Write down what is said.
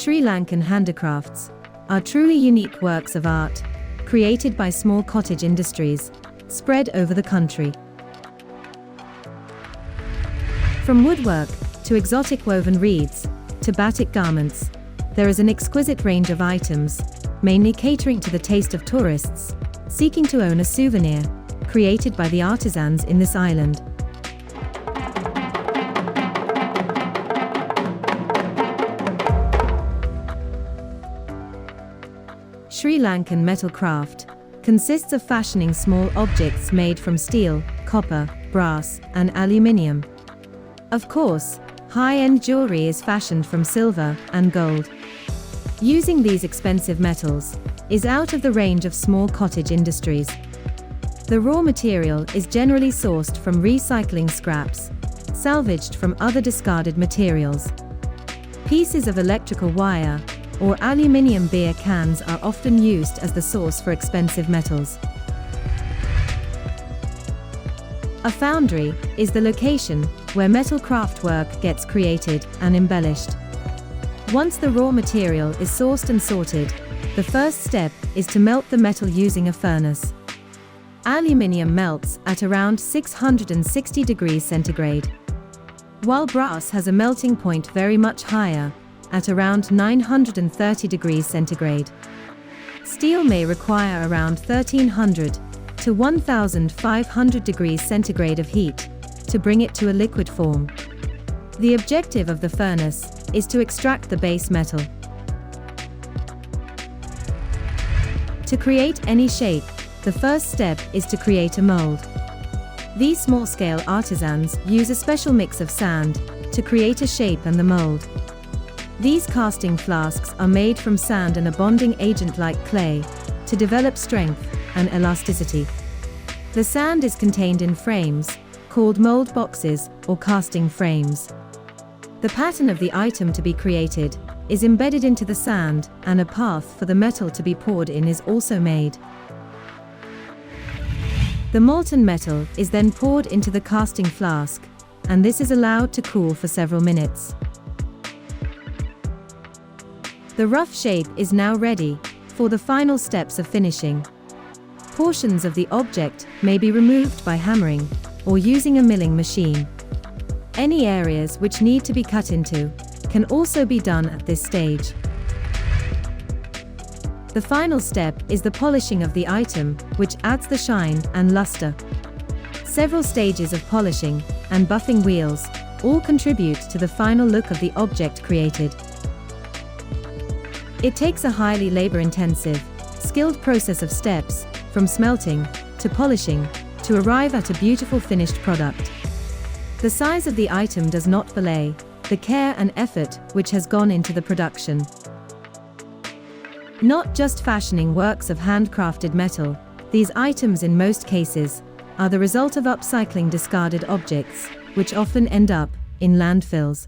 Sri Lankan handicrafts are truly unique works of art, created by small cottage industries, spread over the country. From woodwork, to exotic woven reeds, to batik garments, there is an exquisite range of items, mainly catering to the taste of tourists, seeking to own a souvenir, created by the artisans in this island. Sri Lankan metal craft consists of fashioning small objects made from steel, copper, brass, and aluminium. Of course, high-end jewelry is fashioned from silver and gold. Using these expensive metals is out of the range of small cottage industries. The raw material is generally sourced from recycling scraps, salvaged from other discarded materials. Pieces of electrical wire or aluminium beer cans are often used as the source for expensive metals. A foundry is the location where metal craft work gets created and embellished. Once the raw material is sourced and sorted, the first step is to melt the metal using a furnace. Aluminium melts at around 660 degrees centigrade, while brass has a melting point very much higher, at around 930 degrees centigrade. Steel may require around 1300 to 1500 degrees centigrade of heat to bring it to a liquid form. The objective of the furnace is to extract the base metal. To create any shape, the first step is to create a mold. These small-scale artisans use a special mix of sand to create a shape and the mold. These casting flasks are made from sand and a bonding agent like clay to develop strength and elasticity. The sand is contained in frames, called mold boxes or casting frames. The pattern of the item to be created is embedded into the sand, and a path for the metal to be poured in is also made. The molten metal is then poured into the casting flask, and this is allowed to cool for several minutes. The rough shape is now ready for the final steps of finishing. Portions of the object may be removed by hammering or using a milling machine. Any areas which need to be cut into can also be done at this stage. The final step is the polishing of the item, which adds the shine and luster. Several stages of polishing and buffing wheels all contribute to the final look of the object created. It takes a highly labor-intensive, skilled process of steps, from smelting to polishing, to arrive at a beautiful finished product. The size of the item does not belie the care and effort which has gone into the production. Not just fashioning works of handcrafted metal, these items in most cases are the result of upcycling discarded objects, which often end up in landfills.